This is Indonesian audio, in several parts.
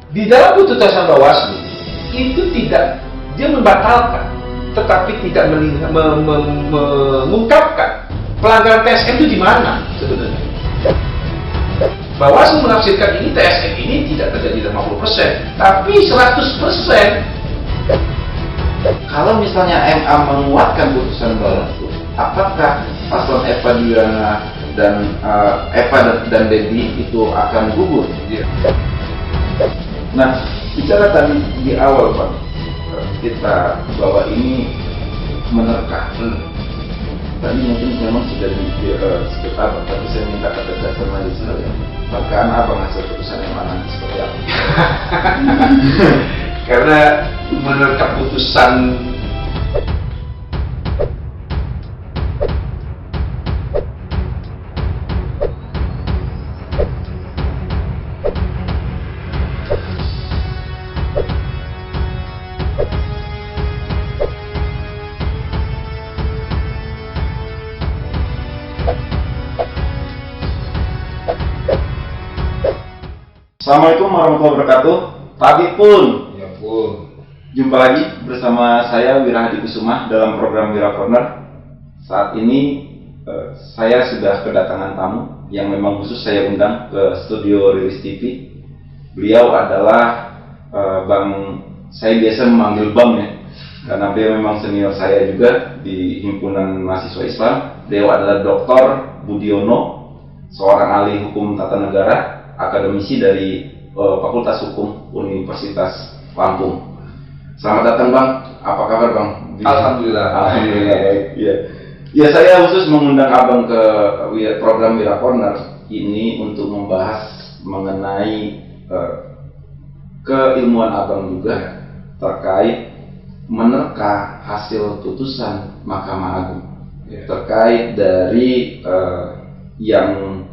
Di dalam putusan Bawaslu itu tidak, dia membatalkan, tetapi tidak mengungkapkan pelanggaran TSN itu di mana sebenarnya. Bawaslu menafsirkan ini TSN ini tidak terjadi 50%, tapi 100%. Kalau misalnya MA menguatkan putusan Bawaslu, apakah paslon Eva Diana dan Eva dan Dedi itu akan gugur? Nah, bicara tadi di awal Pak, kita bahwa ini menerka. Tadi mungkin memang sudah sekitar, tapi saya minta ketegasan lagi sekalian. Bahkan abang hasil putusan yang mana seperti apa? Karena menerka putusan Assalamualaikum warahmatullahi wabarakatuh. Tadi pun jumpa lagi bersama saya Wira Hadi Kusuma dalam program Wira Corner. Saat ini saya sudah kedatangan tamu yang memang khusus saya undang ke studio Rilis TV. Beliau adalah saya biasa memanggil Bang ya, karena beliau memang senior saya juga di Himpunan Mahasiswa Islam. Beliau adalah Dr. Budiono, seorang ahli hukum tata negara, akademisi dari Fakultas Hukum Universitas Lampung. Selamat datang Bang, apa kabar Bang? Alhamdulillah. Iya. Ya, saya khusus mengundang Abang ke program Wira Corner ini untuk membahas mengenai keilmuan Abang juga terkait menerka hasil putusan Mahkamah Agung terkait dari yang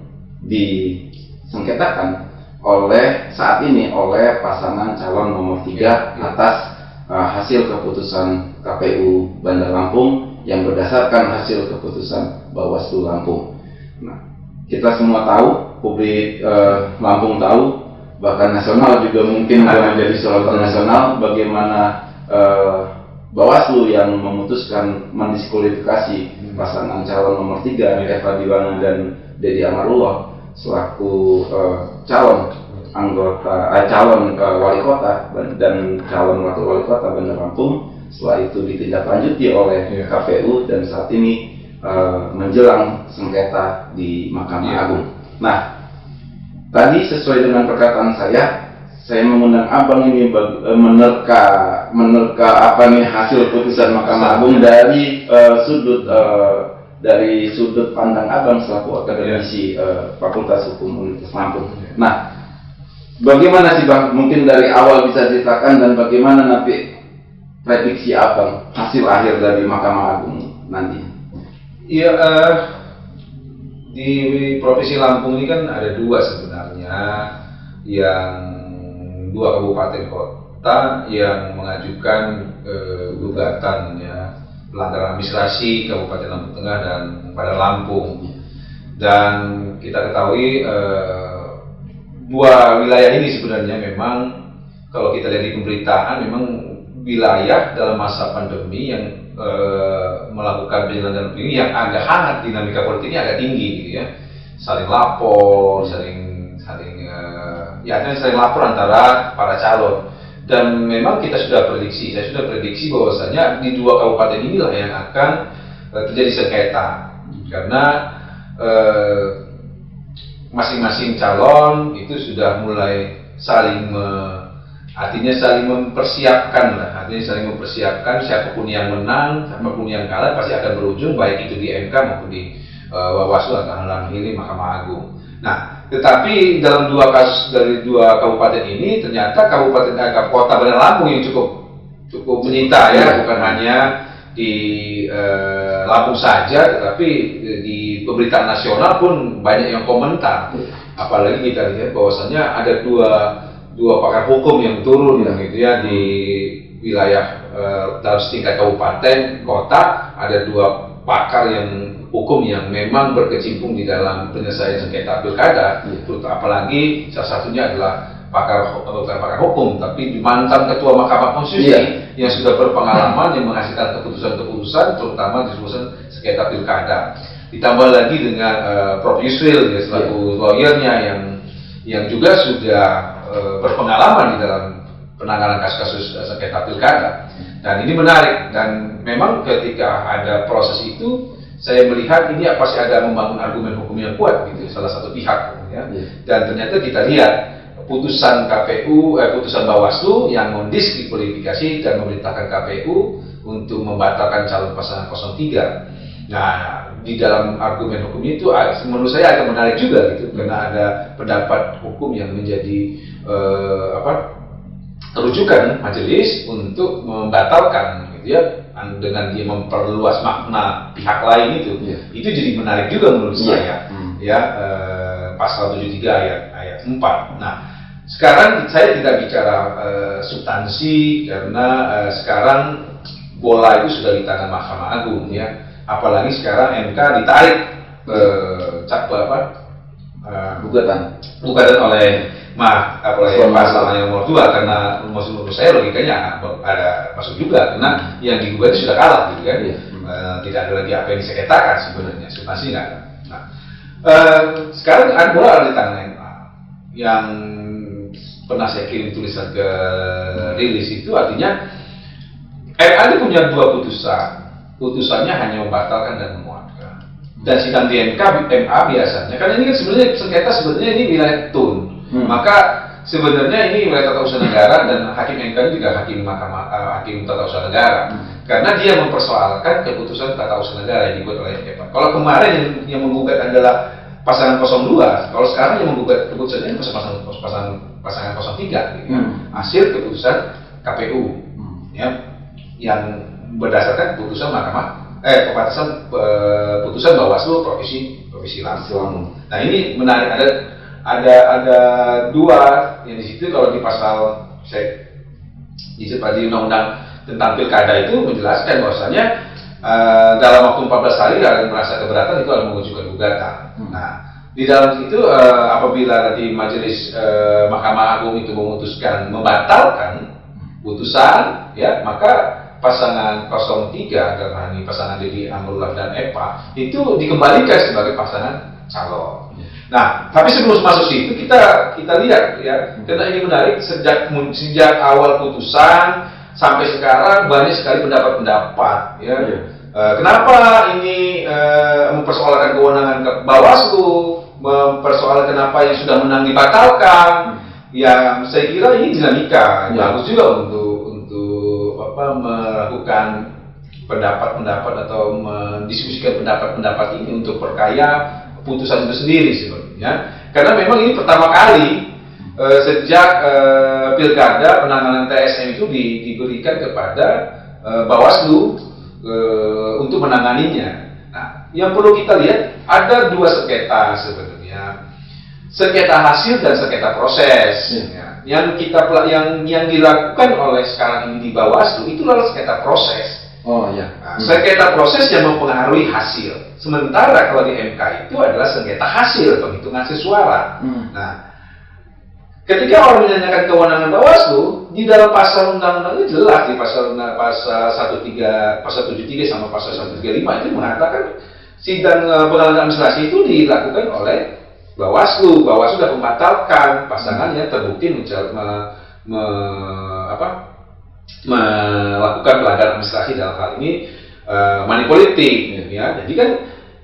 disengketakan oleh saat ini oleh pasangan calon nomor 3 atas hasil keputusan KPU Bandar Lampung yang berdasarkan hasil keputusan Bawaslu Lampung. Nah, kita semua tahu, publik Lampung tahu, bahkan nasional juga mungkin akan menjadi sorotan nasional bagaimana Bawaslu yang memutuskan mendiskualifikasi pasangan calon nomor 3 Eva Diana dan Dedi Amarullah selaku calon wali kota dan calon wakil wali kota Bandar Lampung. Setelah itu ditindaklanjuti oleh KPU dan saat ini menjelang sengketa di Mahkamah Agung. Nah, tadi sesuai dengan perkataan saya mengundang Abang ini menerka apa nih hasil putusan Mahkamah Agung dari sudut pandang Abang selaku akademisi Fakultas Hukum Universitas Lampung. Nah, bagaimana sih Bang? Mungkin dari awal bisa ceritakan dan bagaimana nanti prediksi Abang hasil akhir dari Mahkamah Agung nanti? Iya, di Provinsi Lampung ini kan ada dua sebenarnya, yang dua kabupaten kota yang mengajukan gugatan pelanggaran administrasi Kabupaten Lampung Tengah dan Bandar Lampung. Dan kita ketahui dua wilayah ini sebenarnya memang kalau kita lihat di pemberitaan memang wilayah dalam masa pandemi yang melakukan penyelenggaraan ini yang agak hangat, dinamika politiknya agak tinggi gitu ya, saling lapor, saling lapor antara para calon. Dan memang kita sudah saya sudah prediksi bahwasanya di dua kabupaten inilah yang akan terjadi sengketa, karena masing-masing calon itu sudah mulai saling mempersiapkan siapapun yang menang, siapapun yang kalah pasti akan berujung baik itu di MK maupun di Bawaslu atau dalam ini Mahkamah Agung. Nah, tetapi dalam dua kasus dari dua kabupaten ini ternyata kota Bandar Lampung yang cukup menyita ya, bukan hanya di Lampung saja, tetapi di pemberitaan nasional pun banyak yang komentar. Apalagi kita lihat bahwasanya ada dua pakar hukum yang turun gitu ya di wilayah dalam setingkat kabupaten kota, ada dua pakar yang hukum yang memang berkecimpung di dalam penyelesaian sengketa pilkada, apalagi salah satunya adalah bukan pakar hukum, tapi mantan ketua Mahkamah Konstitusi yang sudah berpengalaman yang menghasilkan keputusan-keputusan, terutama disebutkan sengketa pilkada. Ditambah lagi dengan Prof. Yusril ya, selaku lawyernya yang juga sudah berpengalaman di dalam penanganan kasus-kasus sengketa pilkada. Dan ini menarik, dan memang ketika ada proses itu saya melihat ini pasti ada membangun argumen hukum yang kuat gitu, salah satu pihak ya. Dan ternyata kita lihat putusan putusan Bawaslu yang mendiskualifikasi dan memerintahkan KPU untuk membatalkan calon pasangan 03. Nah, di dalam argumen hukum itu menurut saya agak menarik juga gitu, karena ada pendapat hukum yang menjadi rujukan majelis untuk membatalkan gitu ya, dengan dia memperluas makna pihak lain itu jadi menarik juga menurut saya ya, pasal 73 ayat 4. Nah, sekarang saya tidak bicara substansi karena sekarang bola itu sudah di tangan Mahkamah Agung ya, apalagi sekarang MK ditarik gugatan oleh pasal yang nomor 2, karena menurut saya logikanya ada masuk juga, karena yang digugat itu sudah kalah gitu kan. Tidak ada lagi apa yang disengketakan sebenarnya, substansi nggak ada. Nah, sekarang ada bola di tangan MA yang pernah saya kirim tulisan ke rilis itu, artinya MA itu punya 2 putusannya hanya membatalkan dan menguatkan. Dan sidang di MA biasanya, karena ini kan sebenarnya sengketa sebenarnya ini wilayah tun. Maka sebenarnya ini wilayah tata usaha negara, dan hakim MK ini juga hakim tata usaha negara, karena dia mempersoalkan keputusan tata usaha negara yang dibuat oleh MK. Kalau kemarin yang menggugat adalah pasangan 02, kalau sekarang yang menggugat keputusannya pasangan 03 gitu. Hasil keputusan KPU ya, yang berdasarkan keputusan putusan Bawaslu provinsi Lampung. Nah, ini menarik, ada 2 yang di situ. Kalau di pasal di undang-undang tentang pilkada itu menjelaskan bahwasanya dalam waktu 14 hari yang merasa keberatan itu harus mengajukan gugatan. Nah, di dalam itu apabila nanti majelis Mahkamah Agung itu memutuskan membatalkan putusan ya, maka pasangan 03 dalam hal ini pasangan Deddy Amrullah dan Epa itu dikembalikan sebagai pasangan calon. Nah, tapi sebelum masuk situ kita lihat ya, karena ini menarik, sejak awal putusan sampai sekarang banyak sekali pendapat-pendapat ya. Kenapa ini mempersoalkan kewenangan ke Bawaslu, mempersoalkan kenapa yang sudah menang dibatalkan? Ya, saya kira ini dinamika bagus juga untuk melakukan pendapat-pendapat atau mendiskusikan pendapat-pendapat ini untuk perkaya putusan itu sendiri sebenarnya. Karena memang ini pertama kali sejak pilkada penanganan TSM itu diberikan kepada Bawaslu untuk menanganinya. Nah, yang perlu kita lihat ada 2 sengketa sebenarnya, sengketa hasil dan sengketa proses. Ya. Yang dilakukan oleh sekarang ini di Bawaslu itu adalah sengketa proses. Nah, sengketa proses yang mempengaruhi hasil. Sementara kalau di MK itu adalah sengketa hasil, penghitungan hasil suara. Nah, ketika orang menanyakan kewenangan Bawaslu, di dalam pasal undang-undangnya jelas di pasal 73 sama pasal 135 itu mengatakan sidang pengadilan administrasi itu dilakukan oleh Bawaslu sudah membatalkan pasangan yang terbukti melakukan pelanggaran administrasi, dalam hal ini money politik ya. Jadi kan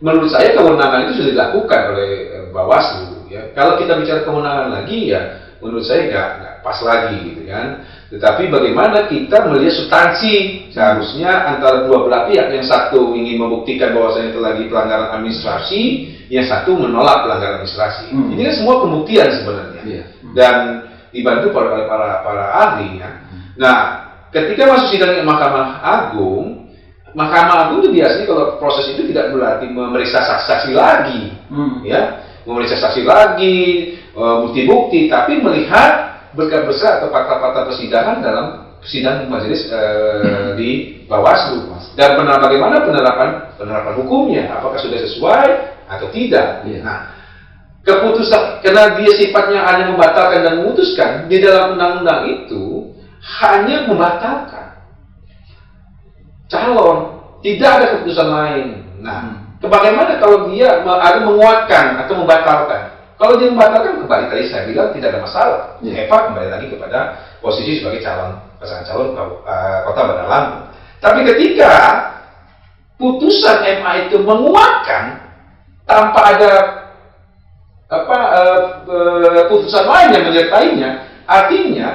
menurut saya kewenangan itu sudah dilakukan oleh Bawaslu ya. Kalau kita bicara kewenangan lagi ya menurut saya nggak pas lagi gitu kan. Tetapi bagaimana kita melihat substansi, seharusnya antara dua belah pihak, yang satu ingin membuktikan bahwasanya itu lagi pelanggaran administrasi, yang satu menolak pelanggaran administrasi. Ini kan semua pembuktian sebenarnya, dan dibantu oleh para ahli ya. Nah, ketika masuk sidang Mahkamah Agung itu biasanya kalau proses itu tidak berarti memeriksa saksi-saksi lagi, ya, memeriksa saksi lagi, bukti-bukti, tapi melihat berkas-berkas atau fakta-fakta persidangan dalam sidang majelis di Bawaslu, dan bagaimana penerapan hukumnya, apakah sudah sesuai atau tidak. Nah, keputusan, karena dia sifatnya hanya membatalkan dan memutuskan, di dalam undang-undang itu hanya membatalkan calon, tidak ada keputusan lain. Nah, bagaimana kalau dia ada menguatkan atau membatalkan? Kalau dia membatalkan, kembali tadi saya bilang tidak ada masalah. Eva kembali lagi kepada posisi sebagai pasangan calon Kota Bandar Lampung. Tapi ketika putusan MA itu menguatkan tanpa ada putusan lain yang menyertainya, artinya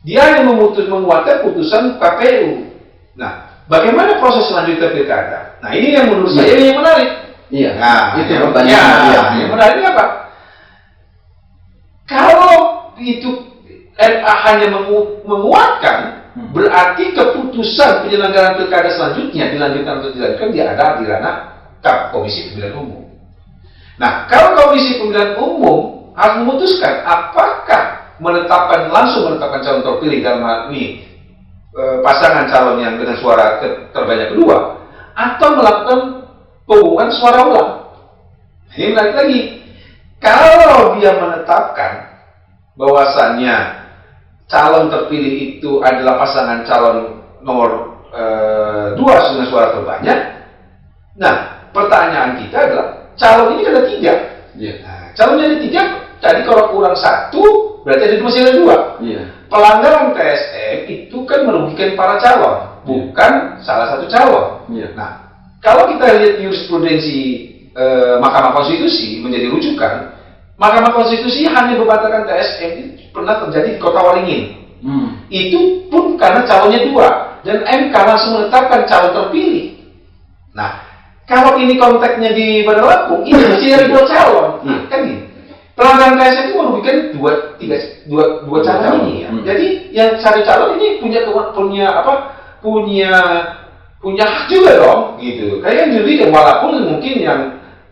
dia hanya menguatkan putusan KPU. Nah, bagaimana proses selanjutnya pilkada? Nah, ini yang menurut saya yang menarik. Iya. Nah, itu pertanyaannya. Yang menarik apa? Kalau itu MA hanya menguatkan, berarti keputusan penyelenggaraan pilkada selanjutnya dilanjutkan atau dilanjutkan dia ada di ranah Komisi Pemilihan Umum. Nah, kalau Komisi Pemilihan Umum harus memutuskan apakah langsung menetapkan calon terpilih dalam hal ini pasangan calon yang dengan suara terbanyak kedua, atau melakukan pengumuman suara ulang. Ini menarik lagi. Kalau dia menetapkan bahwasannya calon terpilih itu adalah pasangan calon nomor 2 dengan suara terbanyak, nah pertanyaan kita adalah calon ini ada 3. Nah, calonnya ada 3, jadi kalau kurang 1 berarti ada 2 sisa 2. Pelanggaran TSM itu kan merugikan para calon, bukan salah satu calon. Nah, kalau kita lihat jurisprudensi Mahkamah Konstitusi menjadi rujukan, Mahkamah Konstitusi hanya membatalkan TSM itu pernah terjadi di Kota Waringin. Itu pun karena calonnya 2 dan MK langsung menetapkan calon terpilih. Nah, kalau ini konteksnya di Bandar Lampung, ini mesti ada 2 calon. Kan gini. Pelanggaran TSM itu merugikan dua calon ini ya. Jadi yang satu calon ini punya hak juga dong, gitu. Kayak juri walaupun mungkin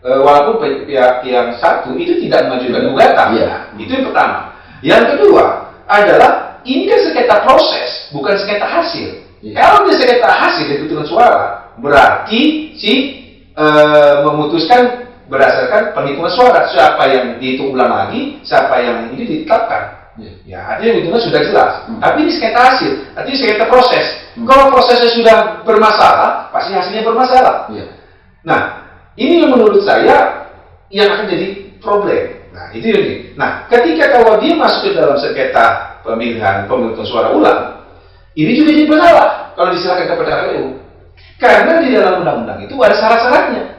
walaupun pihak yang satu itu tidak mengajukan gugatan. Itu yang pertama. Yang kedua adalah ini kan sengketa proses, bukan sengketa hasil. Kalau dia sengketa hasil dari hitungan suara, berarti memutuskan berdasarkan penghitungan suara, siapa yang dihitung ulang lagi, siapa yang ini ditetapkan. Ya, artinya hitungan sudah jelas. Tapi ini sengketa hasil, artinya sengketa proses. Kalau prosesnya sudah bermasalah, pasti hasilnya bermasalah. Nah, ini yang menurut saya yang akan jadi problem. Nah, itu ini. Nah, ketika kalau dia masuk ke dalam sengketa pemilihan suara ulang, ini juga jadi masalah kalau diserahkan kepada KPU. Karena di dalam undang-undang itu ada syarat-syaratnya.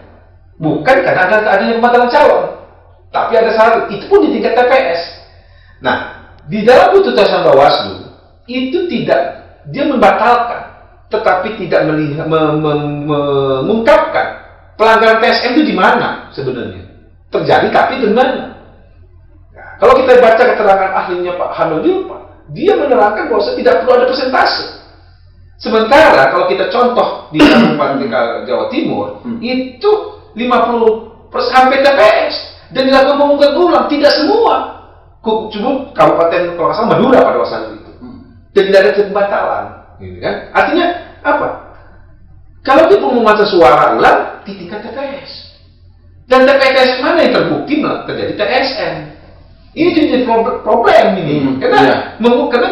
Bukan karena ada adanya pembatalan calon, tapi ada syarat. Itu pun di tingkat TPS. Nah, di dalam putusan Bawaslu itu tidak dia membatalkan, tetapi tidak mengungkapkan pelanggaran TSM itu di mana sebenarnya terjadi, tapi di mana. Nah, kalau kita baca keterangan ahlinya Pak Hanul Julpa, dia menerangkan bahwa tidak perlu ada persentase. Sementara kalau kita contoh di Kabupaten Jawa Timur, itu 50% hampir TPS dan dilakukan pemungutan ulang, tidak semua. Cuma Kabupaten kalau nggak salah Madura pada waktu itu, dan tidak ada pembatalan, gitu kan? Artinya apa? Kalau itu pemungutan suara ulang di tingkat TPS, dan TPS mana yang terbukti terjadi TSM, ini jadi problem ini, karena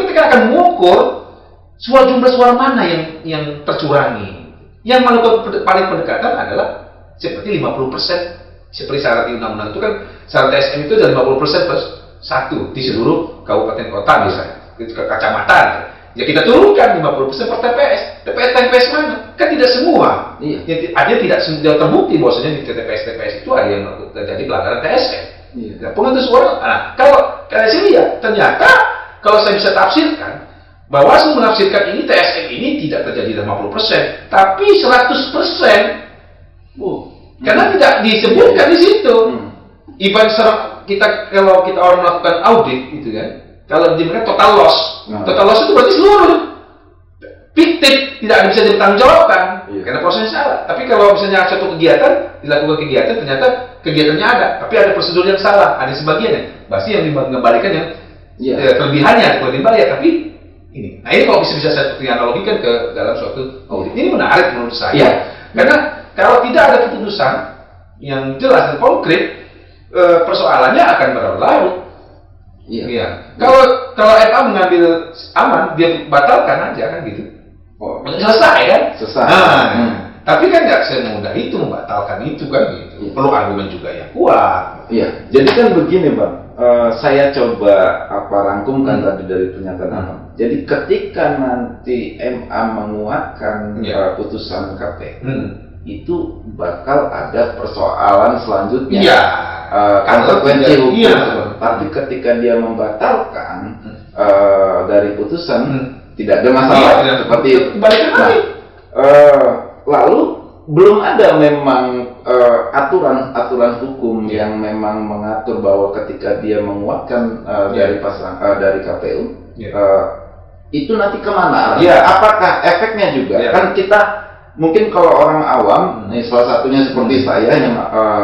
kita akan mengukur jumlah suara mana yang tercurangi. Yang paling pendekatan adalah seperti 50%, seperti syarat di undang-undang itu kan syarat TSM itu dari 50% plus 1 di seluruh kabupaten kota misalnya, ke kecamatan. Ya kita turunkan 50% per TPS. TPS mana? Kan tidak semua. Ada tidak terbukti bahwasanya di TPS itu ada yang terjadi pelanggaran TSM. Nah, penentu suara. Nah, kalau sini ya ternyata kalau saya bisa tafsirkan, Bawaslu menafsirkan ini TSM ini tidak terjadi 50%, tapi 100%. Karena tidak disebutkan di situ. Even kalau kita orang melakukan audit gitu kan, kalau diberikan total loss, total loss itu berarti seluruh fiktif, tidak bisa dipertanggungjawabkan karena prosesnya salah. Tapi kalau misalnya satu kegiatan dilakukan ternyata kegiatannya ada, tapi ada prosedur yang salah, ada sebagiannya, pasti yang mengembalikan yang kelebihannya boleh dibayar, tapi ini. Nah, ini kalau bisa saya analogikan ke dalam suatu audit. Ini menarik menurut saya. Karena kalau tidak ada keputusan yang jelas dan konkret, persoalannya akan berlarut. Iya. Iya. Kalau MA mengambil aman, dia batalkan aja kan gitu. Oh, Selesai kan? selesai. Tapi kan nggak semudah itu membatalkan itu kan gitu. Iya. Perlu argumen juga yang kuat. Iya. Jadi kan begini Bang, saya coba rangkumkan tadi dari pernyataan Abang. Jadi ketika nanti MA menguatkan putusan KPU, itu bakal ada persoalan selanjutnya. Iya. Konsekuensi hukum. Iya. Tapi ketika dia membatalkan dari putusan, tidak ada masalah seperti itu. Nah, lalu belum ada memang aturan hukum yang memang mengatur bahwa ketika dia menguatkan dari KPU, itu nanti kemana? Apakah efeknya juga? Kan kita mungkin kalau orang awam, salah satunya seperti saya yang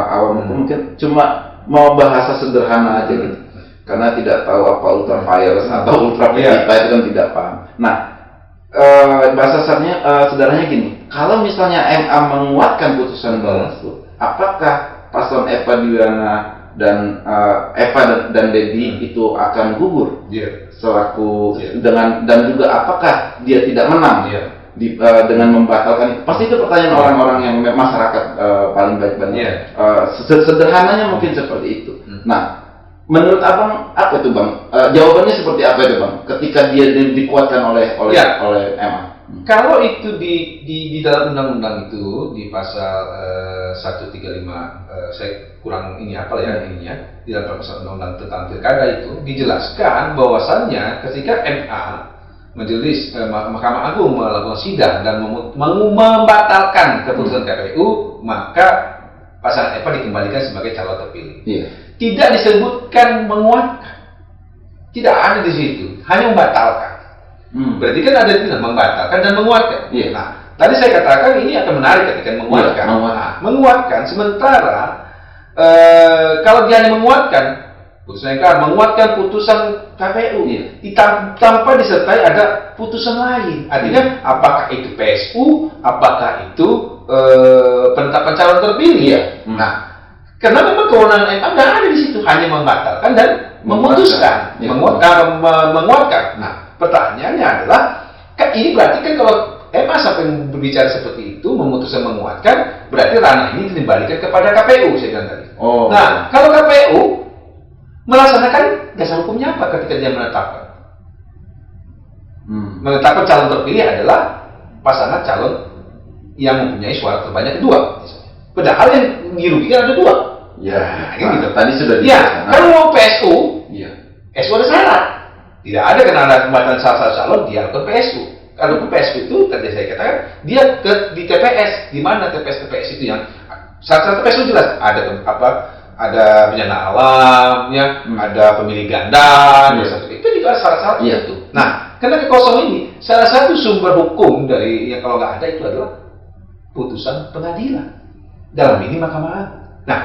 awam hukum, mungkin cuma mau bahasa sederhana aja gitu, karena tidak tahu apa ultravirus atau ultraviolet itu kan tidak paham. Nah, bahasa sederhananya gini, kalau misalnya MA menguatkan putusan Bawaslu, apakah paslon Eva Diana dan Eva dan Dedi itu akan gugur selaku dengan, dan juga apakah dia tidak menang dengan membatalkan itu? Pasti itu pertanyaan orang-orang yang masyarakat paling banyak. Sederhananya mungkin seperti itu. Nah, menurut Abang apa itu Bang? Jawabannya seperti apa itu Bang? Ketika dia dikuatkan oleh MA? Kalau itu di dalam undang-undang itu di pasal 135, saya kurang ini apa ya ininya, di dalam pasal undang-undang tentang pilkada itu dijelaskan bahwasannya ketika MA Majelis Mahkamah Agung melakukan sidang dan membatalkan keputusan KPU, maka pasangan Eva dikembalikan sebagai calon terpilih. Tidak disebutkan menguatkan, tidak ada di situ, hanya membatalkan. Berarti kan ada istilah membatalkan dan menguatkan. Nah, tadi saya katakan ini akan menarik ketika menguatkan. Menguatkan, sementara kalau dia hanya menguatkan putusan KPU, tanpa disertai ada putusan lain. Artinya apakah itu PSU, apakah itu penetapan calon terpilih? Nah, karena memang kewenangan MA nggak ada di situ, hanya membatalkan dan memutuskan, menguatkan. Nah, pertanyaannya adalah, kan ini berarti kan kalau MA sampai berbicara seperti itu, memutuskan menguatkan, berarti ranah ini dikembalikan kepada KPU, saya bilang tadi. Nah, kalau KPU melaksanakan dasar hukumnya apa ketika dia menetapkan? Menetapkan calon terpilih adalah pasangan calon yang mempunyai suara terbanyak kedua. Padahal yang dirugikan ada dua. Gitu. Tadi sudah kalau mau PSU, PSU ada syarat. Tidak ada karena ada pembatalan salah satu calon dia ke PSU. Kalau ke PSU itu tadi saya katakan dia di TPS, di mana TPS itu yang syarat TPS itu jelas ada bencana alam, ada pemilih ganda, itu juga ada syarat-syarat itu. Nah, karena kekosongan ini salah satu sumber hukum dari yang kalau nggak ada itu adalah putusan pengadilan, dalam ini Mahkamah Agung. Nah,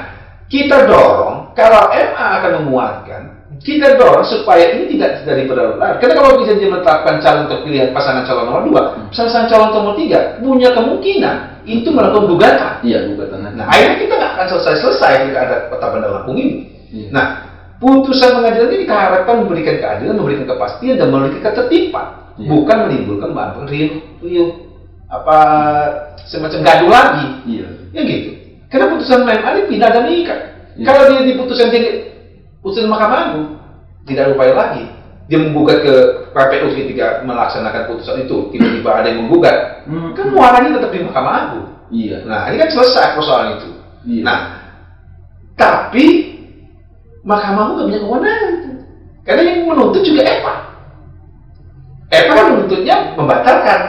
kita dorong kalau MA akan menguatkan, kita dorong supaya ini tidak dari berlarut. Karena kalau bisa menetapkan calon terpilih pasangan calon nomor 2, pasangan calon nomor 3 punya kemungkinan itu melakukan gugatan. Gugatan. Nah, akhirnya kita nggak akan selesai jika ada peta bandar lampung ini. Nah, putusan pengadilan ini kita harapkan memberikan keadilan, memberikan kepastian dan memberikan ketertiban, bukan menimbulkan bahan riuh semacam gaduh lagi. Ya gitu. Karena putusan MA ini pindah dan mengikat. Kalau dia diputuskan putusan Mahkamah Agung, tidak ada upaya lagi. Dia menggugat ke KPU ketika melaksanakan putusan itu, tiba-tiba ada yang menggugat, kan muaranya tetap di Mahkamah Agung. Nah, ini kan selesai persoalan itu. Nah, tapi Mahkamah Agung nggak punya kewenangan itu, karena yang menuntut juga EPA. EPA kan menuntutnya membatalkan,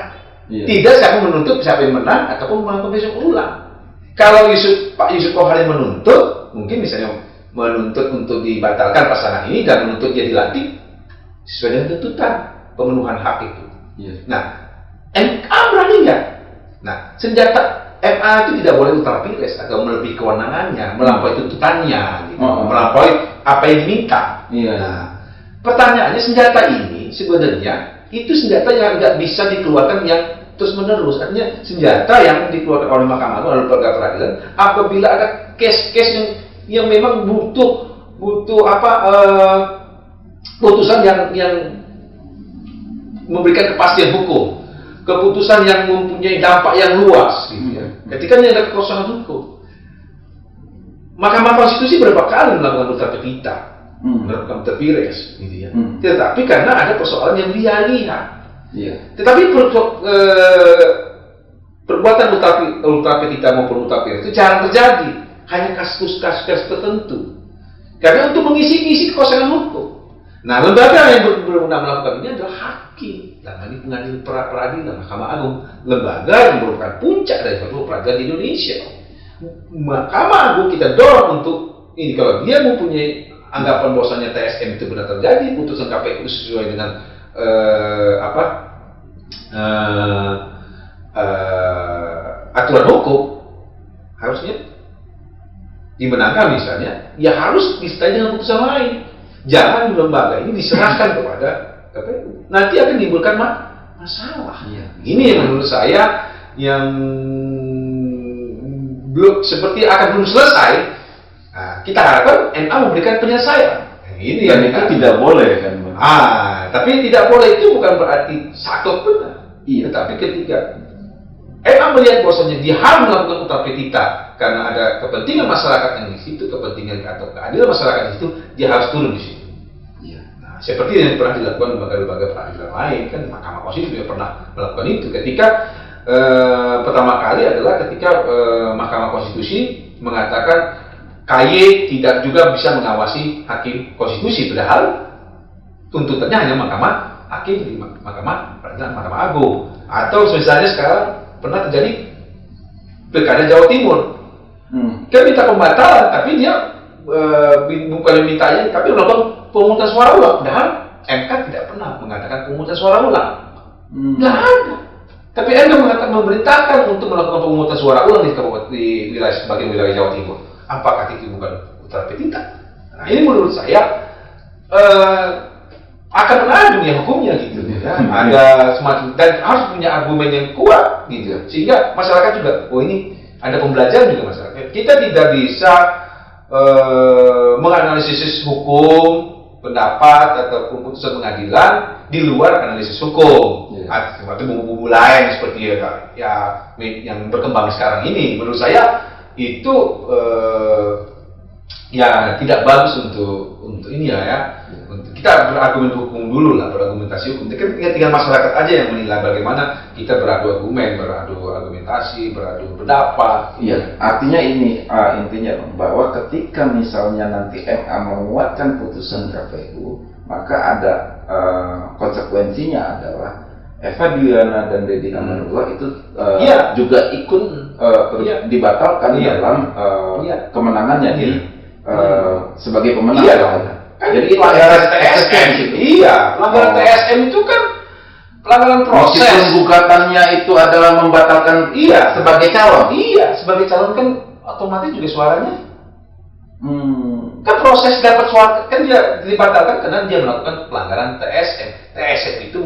tidak siapa menuntut siapa yang menang ataupun melakukan besok ulang. Kalau Pak Yusuf Kohalil menuntut, mungkin misalnya menuntut untuk dibatalkan pasangan ini dan menuntut dia dilantik sesuai dengan tuntutan pemenuhan hak itu. Nah, MA berani nggak? Nah, senjata MA itu tidak boleh ultrapires atau melebihi kewenangannya, melampaui tuntutannya, gitu. Melampaui apa yang diminta. Nah, pertanyaannya senjata ini sebenarnya itu senjata yang nggak bisa dikeluarkan yang terus menerus. Artinya senjata yang dikeluarkan oleh Mahkamah Agung, oleh lembaga peradilan, apabila ada case-case yang yang memang butuh putusan yang memberikan kepastian hukum, keputusan yang mempunyai dampak yang luas, gitu ya. Ketika ada kekosongan hukum, Mahkamah Konstitusi berapa kali melakukan ultra petita, melakukan ultra vires, gitu ya. Tetapi karena ada persoalan yang dia lihat. Tetapi perbuatan ultra petita maupun ultra vires itu jarang terjadi, hanya kasus-kasus tertentu. Karena untuk mengisi kekosongan hukum. Nah, lembaga yang berwenang melakukan ini adalah hakim, dalam ini pengadilan peradilan Mahkamah Agung, lembaga yang merupakan puncak dari peradilan di Indonesia. Mahkamah Agung kita dorong untuk ini, kalau dia mempunyai anggapan bahwasanya TSM itu benar terjadi, putusan KPU sesuai dengan aturan hukum, harusnya dimenangkan misalnya, ya harus disertai dengan putusan lain. Jangan lembaga ini diserahkan kepada KPU. Nanti akan menimbulkan masalah. Ini yang menurut saya yang belum seperti akan belum selesai. Nah, kita harapkan MA memberikan penyelesaian. Ini Dan itu tidak boleh kan, Bang? Tapi tidak boleh itu bukan berarti saklek benar. Tetapi ketika MA melihat bahwasanya dia harus melakukan ultra petita karena ada kepentingan masyarakat yang di situ, kepentingan atau keadilan masyarakat di situ, dia harus turun di situ. Nah, seperti yang pernah dilakukan lembaga-lembaga peradilan lain, kan Mahkamah Konstitusi juga pernah melakukan itu. Ketika pertama kali adalah ketika Mahkamah Konstitusi mengatakan KY tidak juga bisa mengawasi hakim konstitusi, padahal tuntutannya hanya Mahkamah Hakim di Mahkamah Peradilan Mahkamah Agung. Atau misalnya sekarang pernah terjadi Pilkada Jawa Timur. Kan minta pembatalan, tapi dia bukan mintanya, tapi melakukan pemungutan suara ulang. Padahal MK tidak pernah mengatakan pemungutan suara ulang. Tidak ada. Tapi MK memerintahkan untuk melakukan pemungutan suara ulang di wilayah sebagian wilayah Jawa Timur. Apakah itu bukan ultra petita? Nah, ini menurut saya akan menarik dunia hukumnya gitu ya. Ada semacam, dan harus punya argumen yang kuat gitu, sehingga masyarakat juga, oh ini ada pembelajaran juga masyarakat. Kita tidak bisa menganalisis hukum, pendapat ataupun putusan pengadilan di luar analisis hukum. Seperti bumbu-bumbu lain seperti yang berkembang sekarang ini, menurut saya itu ya tidak bagus untuk ini ya. Kita berargumen hukum dulu lah, berargumentasi hukum. Tinggal masyarakat aja yang menilai bagaimana kita beradu argumen, beradu argumentasi, beradu pendapat. Artinya ini intinya bahwa ketika misalnya nanti MA menguatkan putusan KPU, maka ada konsekuensinya adalah Eva Duyana dan Deddy Amarullah itu juga ikut dibatalkan dalam kemenangannya sebagai pemenang. Jadi pelanggaran TSM gitu. Pelanggaran TSM itu kan pelanggaran proses. Meskipun gugatannya itu adalah membatalkan sebagai calon. Sebagai calon kan otomatis juga suaranya. Kan proses dapat suara kan dia dibatalkan karena dia melakukan pelanggaran TSM. TSM itu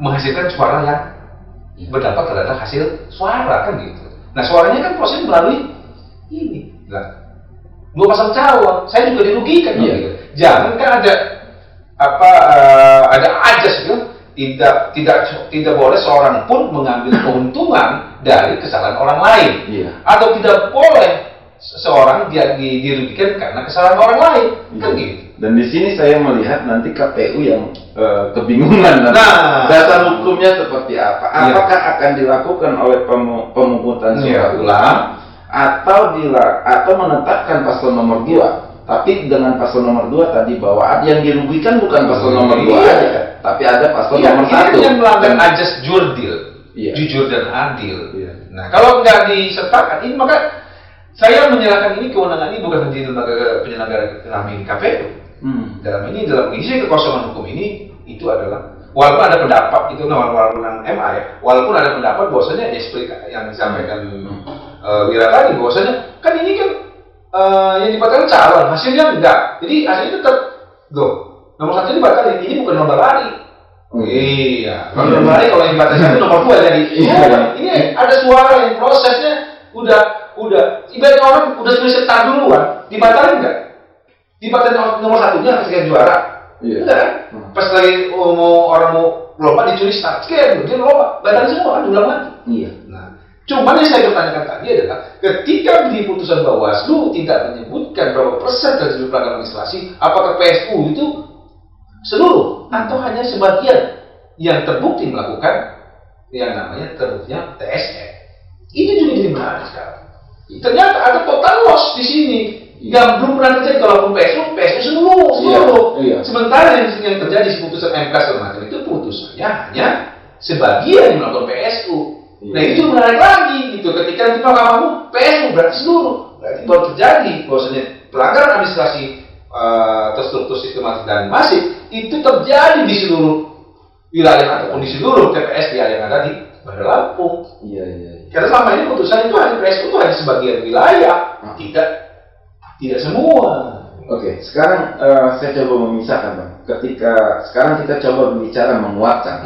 menghasilkan suara yang berdampak terhadap hasil suara kan gitu. Nah, suaranya kan proses melalui ini. Nah, gua pasang calon, saya juga dirugikan gitu. Jangan kan ada ajas gitu. Tidak boleh seorang pun mengambil keuntungan dari kesalahan orang lain. Atau tidak boleh seorang dirugikan karena kesalahan orang lain. Kan gitu. Dan di sini saya melihat nanti KPU yang kebingungan. Dasar hukumnya seperti apa? Apakah akan dilakukan oleh pemungutan suara ulang atau menetapkan paslon nomor 2? Tapi dengan paslon nomor 2 tadi bahwa yang dirugikan bukan paslon nomor 2 aja kan? Tapi ada paslon nomor 1 yang melanggar ajas jurdil, jujur dan adil. Nah, kalau nggak disepakati, maka saya menyerahkan ini kewenangan ini bukan menjadi lembaga penyelenggara kami KPU. Dalam mengisi kekosongan hukum ini, itu adalah walaupun ada pendapat itu walaupun MA ya, walaupun ada pendapat bahwasanya seperti yang disampaikan Wira tadi, bahwasanya kan ini kan yang dibatalkan calon, hasilnya enggak. Jadi hasilnya tetap nomor 1 dibatalkan, ini bukan lomba lari. Iya. Kalau nomor kalau yang batas itu nomor 2 jadi. Ini ada suara yang prosesnya udah ibaratnya orang udah sebenarnya setar duluan, dibatalin nggak? Dibatalin nomor 1-nya ketika juara. Iya. Enggak kan? Pas lagi orang mau lomba dicuri start scale, dia lomba, batalin semua kan diulang lagi. Iya. Nah, cuman yang saya bertanyakan tadi adalah ketika di putusan Bawaslu tidak menyebutkan berapa persen terjadi pelanggaran administrasi, apakah PSU itu seluruh atau hanya sebagian yang terbukti melakukan yang namanya terbuktinya TSN. Itu juga jadi menarik sekarang. Ternyata ada total loss di sini yang belum pernah terjadi. Kalaupun PSU seluruh. Iya. Sementara yang terjadi di putusan MK segala macam itu putusannya hanya sebagian yang melakukan PSU. Iya. Nah itu menarik lagi gitu. Ketika nanti Mahkamah PSU berarti seluruh, berarti baru terjadi bahwasanya pelanggaran administrasi terstruktur, sistematis dan masif itu terjadi di seluruh wilayah ataupun di seluruh TPS yang ada di Bandar Lampung. Iya. Karena selama ini putusan itu hanya PSU itu hanya sebagian wilayah, tidak semua. Oke, sekarang saya coba memisahkan, Bang. Ketika sekarang kita coba berbicara menguatkan,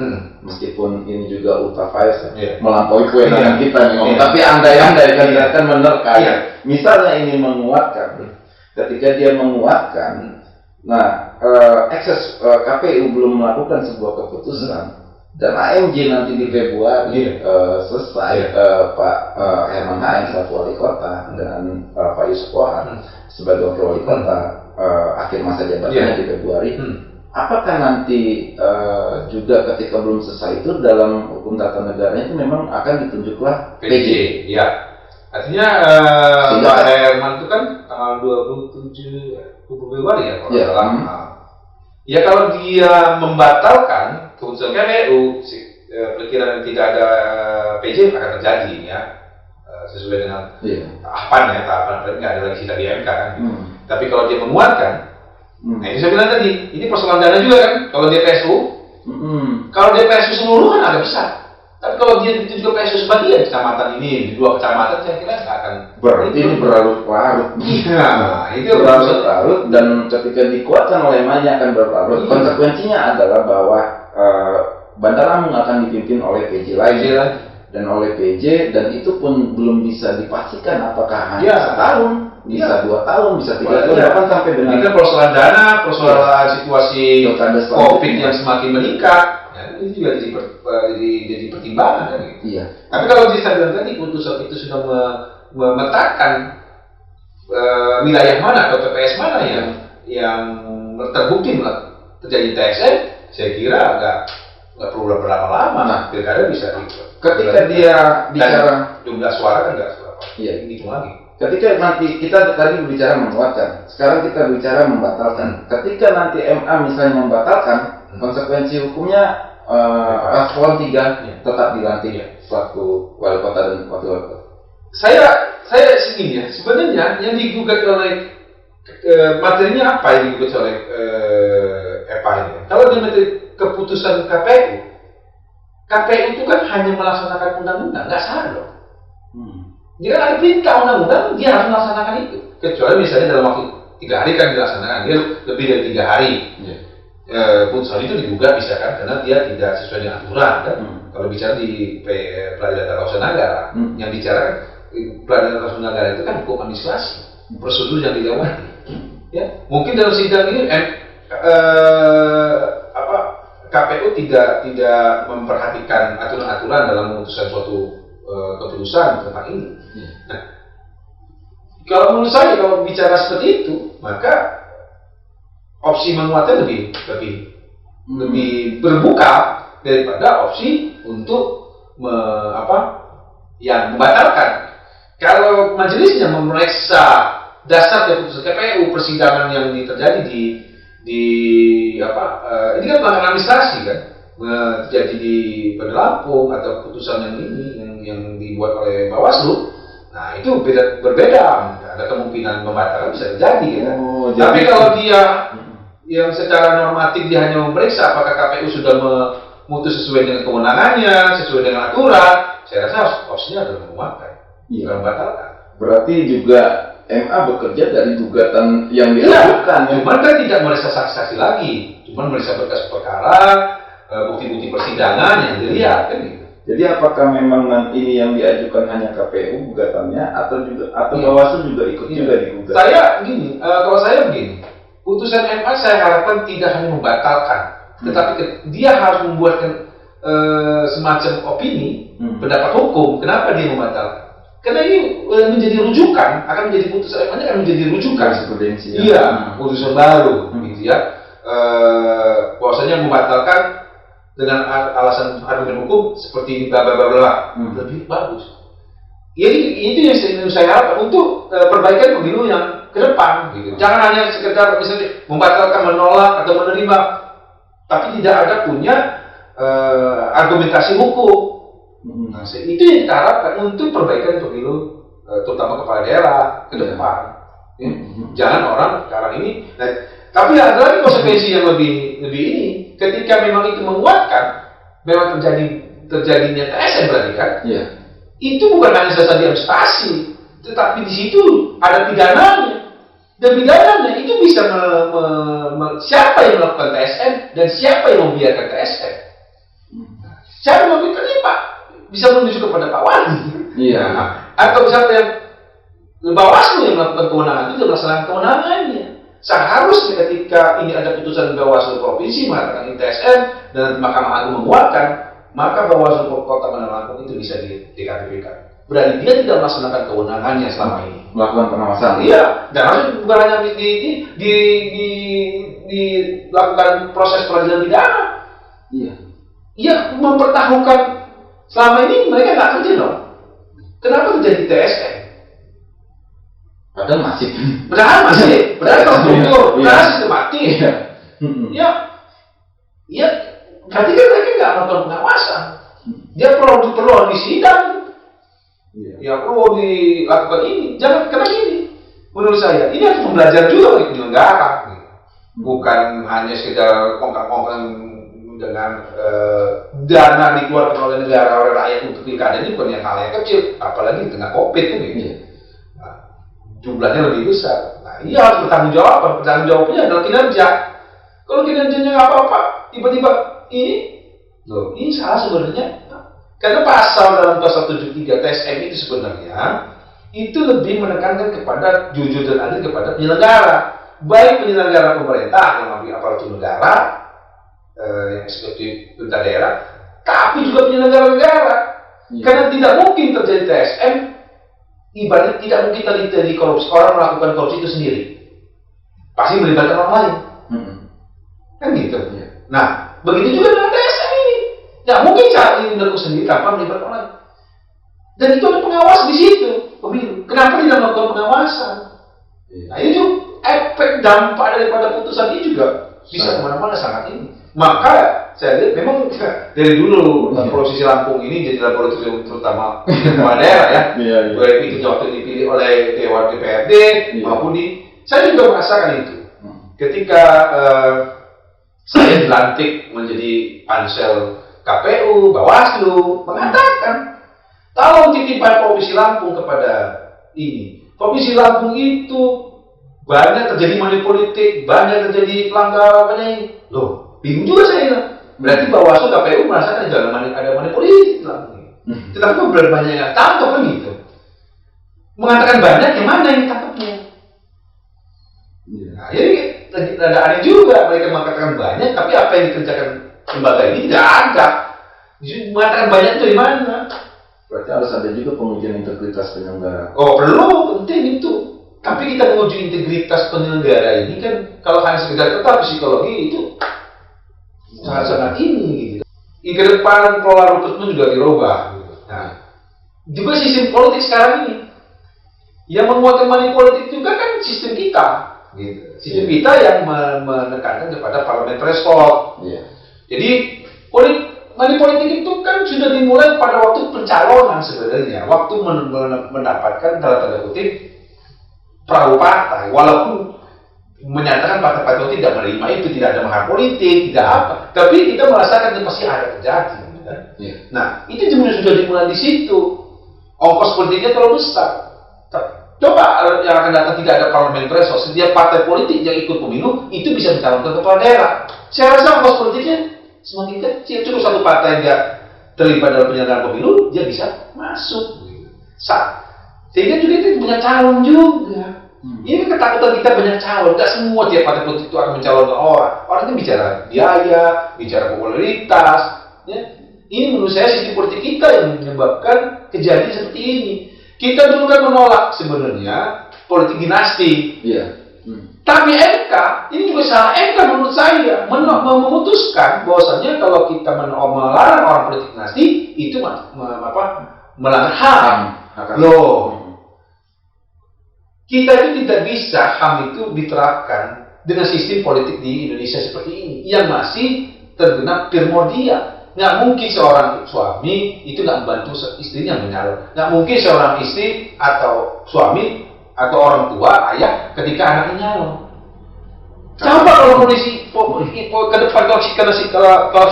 meskipun ini juga ultra ya, melampaui kewenangan kita nih, tapi andai-andai kita akan menerka. Misalnya ini menguatkan, ketika dia menguatkan, nah ekses KPU belum melakukan sebuah keputusan. Dan AMJ nanti di Februari selesai Pak Herman Hain selaku wali kota dan Pak Yusuf Wahab sebagai wakil wali kota akhir masa jabatannya di Februari. Apakah nanti juga ketika belum selesai itu dalam hukum tata negara itu memang akan ditunjuklah PJ? Ya, artinya Pak Herman itu kan tanggal 27 Februari ya kalau salah. Ya kalau dia membatalkan keputusan KPU, perkiraan tidak ada PJ akan terjadi ya, sesuai dengan tahapan nggak ada lagi sisa di MK kan. Tapi kalau dia menguatkan, nah itu saya bilang tadi, ini persoalan dana juga kan. Kalau dia PSU, kalau dia PSU seluruh kan agak besar. Tapi kalau dia itu juga PSU sebagian kecamatan ini, di 2 kecamatan saya kira nggak akan. Berarti ini berlarut-larut. Iya, itu berlarut-larut dan ketika dikuatkan oleh banyak akan berlarut. Konsekuensinya adalah bahwa Bandar Lampung akan dipimpin oleh PJ lagi dan oleh PJ, dan itu pun belum bisa dipastikan apakah hanya setahun, bisa 2 tahun, bisa 3 tahun, bahkan sampai dengan ini kan persoalan dana, persoalan situasi COVID yang semakin meningkat, ya, ini juga jadi pertimbangan kan gitu. Iya. Tapi kalau saya bilang tadi putusan itu sudah memetakan wilayah mana atau TPS mana yang terbukti terjadi TSN, saya kira nggak perlu berlama-lama. Nah, pilkada bisa ketika dia bicara jumlah suara kan nggak seberapa. Iya, gitu lagi. Ketika nanti kita tadi berbicara menguatkan, sekarang kita bicara membatalkan. Ketika nanti MA misalnya membatalkan, konsekuensi hukumnya paslon 3 tetap dilantik selaku wali kota dan wakil wali kota. Saya segini ya, sebenarnya yang digugat oleh materinya apa yang digugat oleh EPA ini? Kalau di materi keputusan KPU itu kan hanya melaksanakan undang-undang, nggak salah dong. Dia kan ada perintah undang-undang, dia harus melaksanakan itu. Kecuali misalnya dalam waktu 3 hari kan dilaksanakan, dia lebih dari 3 hari. Putusan itu digugat bisa kan, karena dia tidak sesuai dengan aturan kan. Kalau bicara di Peradilan Tata Usaha Negara, yang bicara Peradilan Tata Usaha Negara itu kan hukum administrasi, prosedur yang dilewati. Ya, mungkin dalam sidang ini KPU tidak memperhatikan aturan-aturan dalam memutuskan suatu keputusan tentang ini. Nah, kalau menurut saya kalau bicara seperti itu, maka opsi menguatkan lebih berbuka daripada opsi untuk yang membatalkan. Kalau majelisnya memeriksa dasar dari putusan KPU, persidangan yang terjadi ini kan pelanggaran administrasi kan, terjadi di Bandar Lampung atau putusan yang dibuat oleh Bawaslu. Nah itu berbeda, ada kemungkinan pembatalan bisa terjadi kan. Tapi kalau dia yang secara normatif dia hanya memeriksa apakah KPU sudah memutus sesuai dengan kewenangannya, sesuai dengan aturan, saya rasa opsinya adalah menguatkan, bukan membatalkan. Berarti juga MA bekerja dari gugatan yang diajukan. Cuman kan tidak meriksa saksi-saksi lagi, cuman meriksa berkas perkara, bukti-bukti persidangan yang dilihat kan gitu. Jadi apakah memang ini yang diajukan hanya KPU gugatannya atau Iya. Bawaslu juga ikut Iya. juga digugat? Saya gini, kalau saya begini, putusan MA saya harapkan tidak hanya membatalkan, tetapi dia harus membuatkan semacam opini, pendapat hukum. Kenapa dia membatalkan? Karena ini menjadi rujukan, akan menjadi putusan MA akan menjadi rujukan. Jurisprudensi. Iya, putusan baru, gitu ya. Bahwasanya membatalkan dengan alasan argumen hukum seperti bla bla bla bla, lebih bagus. Jadi itu yang saya harapkan untuk perbaikan pemilu yang ke depan, gitu. Jangan hanya sekedar misalnya membatalkan, menolak atau menerima, tapi tidak ada punya argumentasi hukum. Nah, itu yang kita harapkan untuk perbaikan pemilu, terutama kepala daerah ke depan. Jangan orang sekarang ini. Tapi ada lagi konsekuensi yang lebih ini, ketika memang itu menguatkan, memang terjadinya TSN berarti kan? Iya. Itu bukan hanya saja administrasi, tetapi di situ ada pidananya. Dan pidananya itu bisa siapa yang melakukan TSN dan siapa yang membiarkan TSN. Siapa yang melakukan ini Pak? Bisa menuju kepada Pak Wali. Iya. Atau siapa yang Bawaslu yang melakukan kewenangan itu melaksanakan kewenangannya. Seharusnya ketika ini ada putusan Bawaslu Provinsi mengatakan ini TSN dan Mahkamah Agung menguatkan, maka Bawaslu Kota Bandar Lampung itu bisa DKPP-kan. Berarti dia tidak melaksanakan kewenangannya selama ini. Melakukan pengawasan. Iya, dan harusnya bukan hanya dilakukan proses peradilan pidana. Iya. Iya, mempertahankan selama ini mereka nggak kerja dong. Kenapa terjadi TSN? Padahal masih. Padahal terstruktur, padahal sistematis. Iya. Ya, berarti kan mereka nggak melakukan pengawasan. Dia perlu di sidang. Iya. Ya perlu dilakukan ini. Jangan karena ini. Menurut saya ini harus belajar juga bagi penyelenggara. Bukan hanya sekedar kongkang-kongkang dengan dana dikeluarkan oleh negara oleh rakyat untuk pilkada ini bukan yang hal yang kecil, apalagi di tengah COVID itu gitu. Nah, jumlahnya lebih besar. Nah, iya harus bertanggung jawabnya adalah kinerja. Kalau kinerjanya nggak apa-apa, tiba-tiba ini salah sebenarnya. Karena pasal dalam pasal 73 TSM itu sebenarnya itu lebih menekankan kepada jujur dan adil kepada penyelenggara, baik penyelenggara pemerintah yang mengambil aparatur negara, yang seperti pemerintah daerah, tapi juga penyelenggara negara. Karena tidak mungkin terjadi TSM, ibarat tidak mungkin terjadi korupsi, orang melakukan korupsi itu sendiri, pasti melibatkan orang lain, kan gitu. Nah, begitu juga dengan TSM ini. Ya mungkin saat ini dilakukan sendiri tanpa melibatkan orang. Dan itu ada pengawas di situ, pemilu. Kenapa tidak melakukan pengawasan? Nah ini juga efek dampak daripada putusan ini juga bisa kemana-mana sangat ini. Maka saya lihat memang dari dulu Provinsi Lampung ini jadi laboratorium terutama kepala daerah ya. Baik itu waktu dipilih oleh Dewan DPRD maupun saya juga merasakan itu. Ketika saya dilantik menjadi pansel KPU, Bawaslu mengatakan kalau titipan Provinsi Lampung kepada ini, Provinsi Lampung itu banyak terjadi money politik, banyak terjadi pelanggaran ini. Loh, bingung juga saya. Berarti Bawaslu KPU merasakan ada money politik di Lampung ini. Tetapi beberapa banyak yang tangkap kan gitu. Mengatakan banyak, yang mana yang tangkapnya? Nah, jadi ada aneh juga mereka mengatakan banyak, tapi apa yang dikerjakan lembaga ini tidak ada. Mengatakan banyak itu di mana? Berarti harus ada juga pengujian integritas penyelenggara. Oh perlu, penting itu. Tapi kita menguji integritas penyelenggara ini kan kalau hanya sekedar tetap psikologi itu sangat-sangat ini gitu. Di ke depan pola rekrutmen juga dirubah. Gitu. Nah, juga sistem politik sekarang ini yang menguatkan money politik juga kan sistem kita. Gitu. Sistem kita yang menekankan kepada parliamentary threshold. Jadi money politik itu kan sudah dimulai pada waktu pencalonan sebenarnya, waktu mendapatkan dalam tanda kutip perahu partai, walaupun menyatakan partai-partai itu tidak menerima itu, tidak ada mahar politik, tidak apa, tapi kita merasakan itu pasti ada terjadi. Kan? Nah, itu sudah dimulai di situ. Ongkos politiknya terlalu besar. Coba yang akan datang tidak ada parliamentary threshold, setiap partai politik yang ikut pemilu itu bisa mencalonkan kepala daerah. Saya rasa ongkos politiknya semakin kecil. Cukup satu partai nggak terlibat dalam penyelenggaraan pemilu, dia bisa masuk. Sehingga juga itu banyak calon juga. Ini kan ketakutan kita banyak calon. Tidak semua tiap partai politik itu akan mencalonkan orang. Orang itu bicara biaya, bicara popularitas. Ya. Ini menurut saya sistem politik kita yang menyebabkan kejadian seperti ini. Kita dulu kan menolak sebenarnya politik dinasti. Iya. Tapi MK, ini juga salah MK menurut saya, memutuskan bahwasanya kalau kita melarang orang politik dinasti itu melanggar HAM. Loh, kita itu tidak bisa HAM itu diterapkan dengan sistem politik di Indonesia seperti ini yang masih tergenang primordial. Nggak mungkin seorang suami itu nggak membantu istrinya menyalon. Nggak mungkin seorang istri atau suami atau orang tua, ayah ketika anaknya nyalon. Coba kalau kondisi ke depan kalau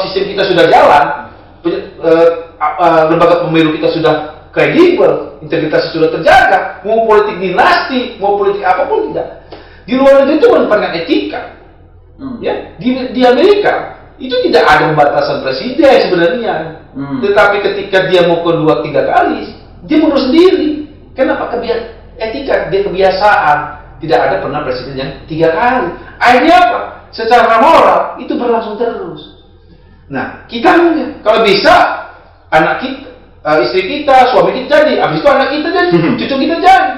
sistem kita sudah jalan, lembaga pemilu kita sudah kredibel, integritas sudah terjaga, mau politik dinasti, mau politik apapun tidak. Di luar negeri itu menempatkan etika. Ya, di Amerika itu tidak ada pembatasan presiden sebenarnya. Tetapi ketika dia mau kedua tiga kali, dia mundur sendiri. Kenapa? Etika, dia kebiasaan. Tidak ada pernah presiden yang 3 kali. Akhirnya apa? Secara moral itu berlangsung terus. Nah, kita enggak. Kalau bisa anak kita, istri kita, suami kita jadi, habis itu anak kita jadi, cucu kita jadi.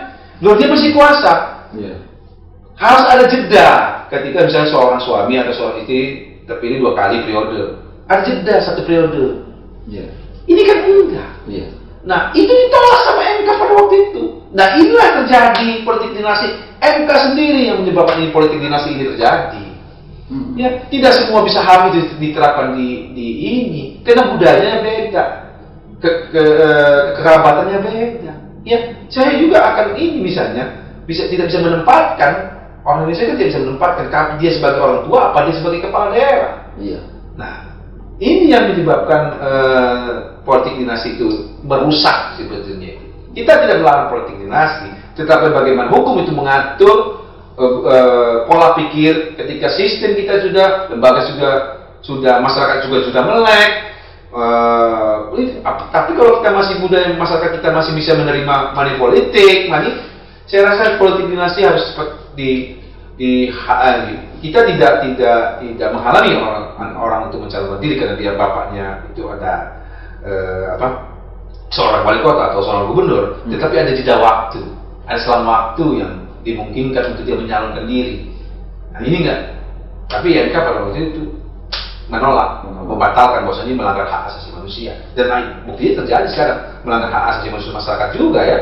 Loh, dia masih kuasa. Harus ada jeda. Ketika misalnya seorang suami atau seorang istri terpilih 2 kali periode, ada jeda 1 periode. Ini kan enggak. Nah, itu ditolak sama MK pada waktu itu. Nah, inilah terjadi politik dinasti. MK sendiri yang menyebabkan ini politik dinasti ini terjadi. Ya, tidak semua bisa HAM itu diterapkan di ini, karena budayanya beda, kekerabatannya beda. Ya, saya juga akan ini misalnya tidak bisa menempatkan orang Indonesia kan tidak bisa menempatkan dia sebagai orang tua apa dia sebagai kepala daerah. Nah, ini yang menyebabkan politik dinasti itu merusak sebetulnya. Kita tidak melarang politik dinasti, tetapi bagaimana hukum itu mengatur pola pikir ketika sistem kita lembaga sudah masyarakat juga sudah melek. Tapi kalau kita masih muda, masyarakat kita masih bisa menerima money politik, saya rasa politik dinasti harus kita tidak menghalangi orang untuk mencalonkan diri karena dia bapaknya itu ada seorang wali kota atau seorang gubernur, tetapi ada jeda waktu, ada selang waktu yang dimungkinkan untuk dia menyalonkan diri. Nah, ini enggak. Tapi MK pada waktu itu menolak, membatalkan bahwasanya melanggar hak asasi manusia. Dan buktinya terjadi sekarang melanggar hak asasi manusia masyarakat juga ya.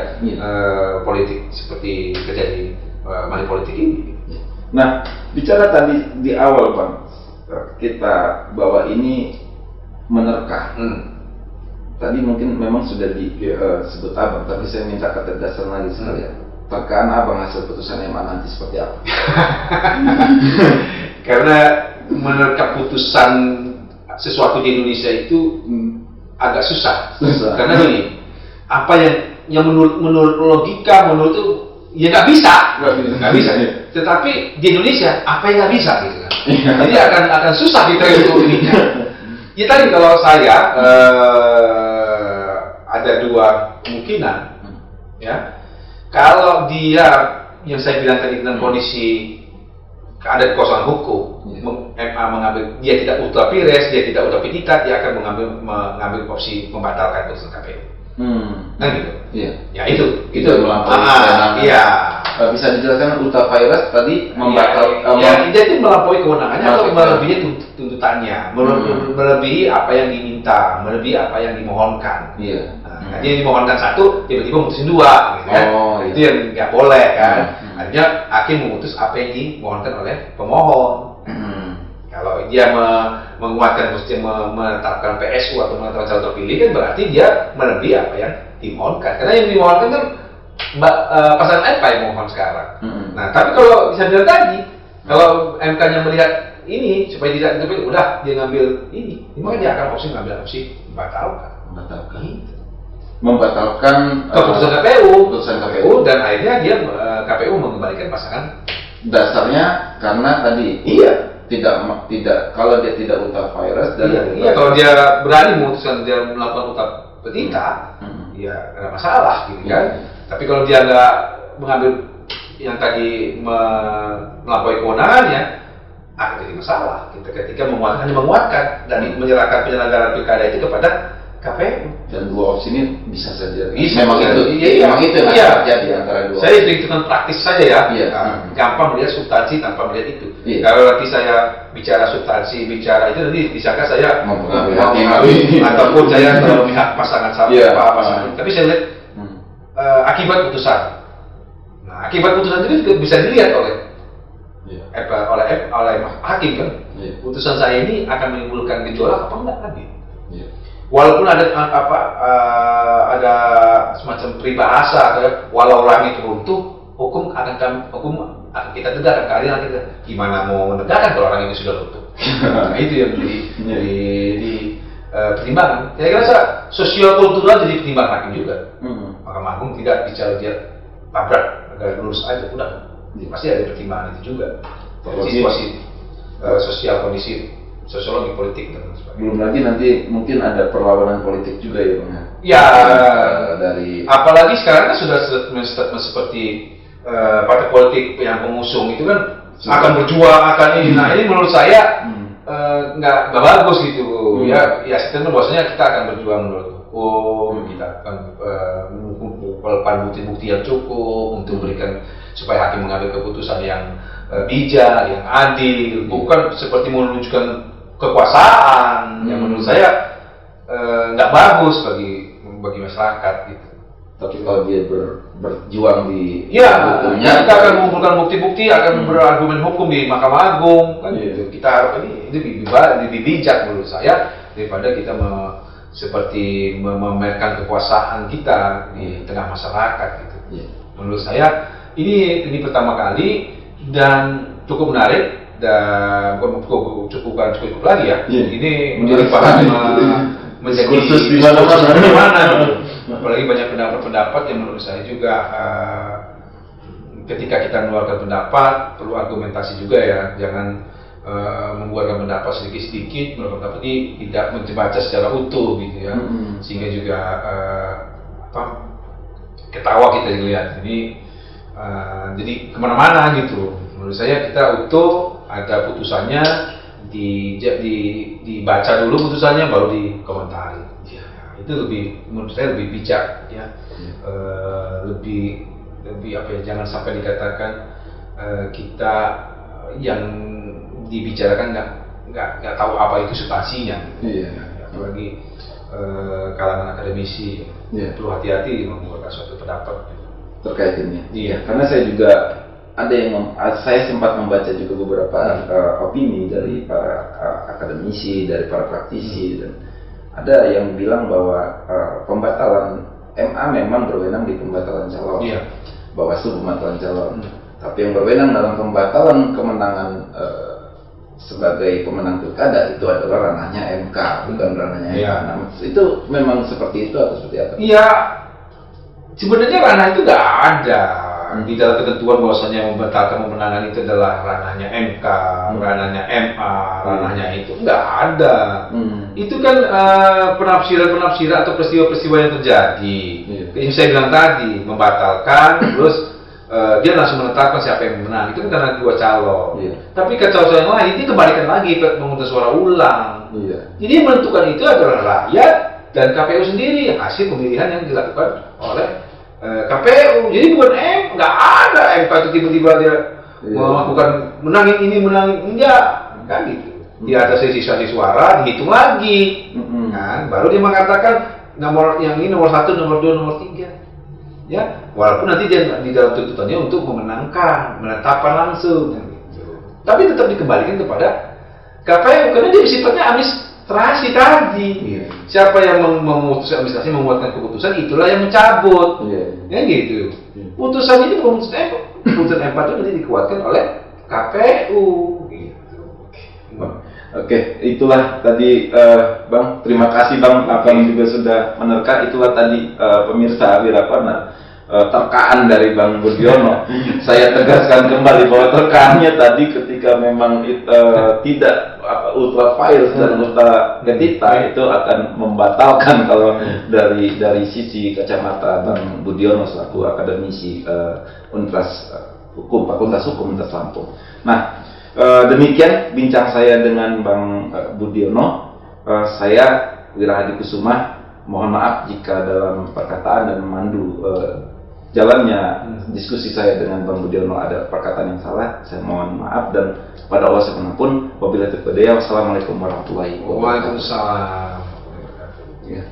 Politik seperti terjadi money politik ini. Nah, bicara tadi di awal Bang, kita bahwa ini menerka. Tadi mungkin memang sudah disebut Abang, tapi saya minta ketegasan lagi sekalian. Terkaan Abang hasil putusan MA nanti seperti apa? Karena menerka putusan sesuatu di Indonesia itu agak susah. Karena gini, apa yang menurut logika, menurut itu ya nggak bisa. Tetapi di Indonesia apa yang nggak bisa gitu kan? Jadi akan susah kita untuk ini. Ya tadi kalau saya ada 2 kemungkinan, ya. Kalau dia yang saya bilang tadi tentang kondisi ada kekosongan hukum, MA mengambil dia tidak ultra pires, dia tidak ultra petita, dia akan mengambil opsi membatalkan putusan KPU. Nah gitu. Ya itu melampaui. Bisa dijelaskan ultra virus tadi membatalkan. Dia itu melampaui kewenangannya atau melebihi tuntutannya, melebihi apa yang diminta, melebihi apa yang dimohonkan. Nah, dia dimohonkan 1, tiba-tiba memutusin 2, gitu kan? Itu yang nggak boleh kan? Artinya hakim memutus apa yang dimohonkan oleh pemohon. Kalau dia menguatkan, maksudnya menetapkan PSU atau menetapkan calon terpilih kan berarti dia melebihi apa yang dimohonkan. Karena yang dimohonkan kan pasangan MK yang mohon sekarang. Nah, tapi kalau bisa bilang tadi, kalau MK-nya melihat ini supaya tidak terpilih, udah dia ngambil ini, maka dia akan ngambil opsi membatalkan keputusan KPU dan akhirnya dia KPU mengembalikan pasangan. Dasarnya karena tadi tidak kalau dia tidak utak virus dan iya, kalau dia berani memutuskan dia melakukan utak petita, ya nggak ada masalah gitu kan. Tapi kalau dia nggak mengambil yang tadi melampaui kewenangannya, akan jadi masalah. Kita ketika hanya menguatkan dan menyerahkan penyelenggaraan pilkada itu kepada KPU. Dan dua opsi ini bisa saja. Memang itu yang terjadi antara dua. Saya hitung praktis saja ya. Gampang melihat substansi tanpa melihat itu. Kalau nanti saya bicara substansi, bicara itu nanti disangka saya ataupun saya terlalu memihak pasangan pasangan. Tapi saya lihat akibat putusan. Nah, akibat putusan itu juga bisa dilihat oleh hakim kan. Putusan saya ini akan menimbulkan gejolak apa enggak kan gitu. Walaupun ada semacam peribahasa, walau langit runtuh, hukum akan kita tegakkan. Keadilan kita gimana mau menegakkan kalau orang itu sudah runtuh? Nah, itu yang di pertimbangan. Saya kira sosial kultural jadi pertimbangan hakim juga. Mahkamah Agung tidak bicara dia tabrak, agak lurus aja, udah. Pasti ada pertimbangan itu juga. Situasi sosial, kondisi sosiologi politik dan sebagainya. Belum lagi nanti mungkin ada perlawanan politik juga ya Bang. Ya, dari apalagi sekarang kan sudah statement seperti partai politik yang pengusung itu kan akan berjuang akan ini. Nah, ini menurut saya nggak bagus gitu. Ya statement bahwasanya kita akan berjuang menurut hukum, kita akan mengumpulkan bukti-bukti yang cukup untuk memberikan supaya hakim mengambil keputusan yang bijak, yang adil, bukan seperti menunjukkan kekuasaan yang menurut saya nggak bagus bagi masyarakat gitu. Tapi kalau dia berjuang di hukumnya, kita akan mengumpulkan bukti-bukti, akan berargumen hukum di Mahkamah Agung kan gitu. Kita harap ini lebih bijak menurut saya daripada kita seperti memamerkan kekuasaan kita di tengah masyarakat gitu. Menurut saya ini pertama kali dan cukup menarik. Dan cukup lagi ya. Ini menjadi bahan menjadi kursus di mana-mana. Apalagi banyak pendapat-pendapat yang menurut saya juga ketika kita mengeluarkan pendapat perlu argumentasi juga ya. Jangan membuatkan pendapat sedikit-sedikit, menurut pendapat ini tidak membaca secara utuh gitu ya. Sehingga juga ketawa kita lihat. Jadi kemana-mana gitu. Menurut saya kita utuh, ada putusannya, dibaca dulu putusannya, baru dikomentari. Itu menurut saya lebih bijak ya. Lebih jangan sampai dikatakan kita yang dibicarakan nggak tahu apa itu substansinya. Apalagi kalangan akademisi perlu hati-hati membuat suatu pendapat terkait ini. Karena saya juga saya sempat membaca juga beberapa opini dari para akademisi, dari para praktisi, dan ada yang bilang bahwa pembatalan MA memang berwenang di pembatalan calon, Bawaslu pembatalan calon. Tapi yang berwenang dalam pembatalan kemenangan sebagai pemenang pilkada itu adalah ranahnya MK, bukan ranahnya MA. Nah, itu memang seperti itu atau seperti apa? Iya, sebenarnya ranah itu nggak ada. Di dalam ketentuan bahwasanya membatalkan pemenangan itu adalah ranahnya MK, ranahnya MA, ranahnya itu nggak ada. Itu kan penafsiran atau peristiwa-peristiwa yang terjadi. Yang saya bilang tadi, membatalkan, terus dia langsung menetapkan siapa yang menang. Itu kan karena dua calon. Tapi calon yang lain itu kembalikan lagi mengutus suara ulang. Jadi yang menentukan itu adalah rakyat dan KPU sendiri, hasil pemilihan yang dilakukan oleh KPU. Jadi bukan nggak ada MK itu tiba-tiba dia melakukan menangin ini menangin enggak kan gitu. Dia ada sisa suara dihitung lagi, kan baru dia mengatakan nomor yang ini nomor 1, nomor 2, nomor 3. Ya, walaupun nanti dia di dalam tuntutannya untuk memenangkan, menetapkan langsung kan gitu. Tapi tetap dikembalikan kepada KPU karena dia sifatnya administrasi tadi. Siapa yang memutuskan administrasi membuatkan keputusan, itulah yang mencabut. Ya gitu. Putusan ini putusan M4 itu nanti dikuatkan oleh KPU. Gitu. Oke, itulah tadi Bang. Terima kasih Bang, Abang juga sudah menerka. Itulah tadi pemirsa Wira Corner terkaan dari Bang Budiono. Saya tegaskan kembali bahwa terkaannya tadi ketika memang tidak ultra virus dan ultra petita itu akan membatalkan kalau dari sisi kacamata Bang Budiono selaku akademisi Universitas Fakultas Hukum Universitas Lampung. Nah, demikian bincang saya dengan Bang Budiono. Saya Wirahadi Kusuma, mohon maaf jika dalam perkataan dan memandu jalannya diskusi saya dengan Bang Budiono ada perkataan yang salah. Saya mohon maaf, dan pada Allah saya pun wabillahi taufiq wal hidayah. Wassalamualaikum warahmatullahi wabarakatuh. Waalaikumsalam. Ya.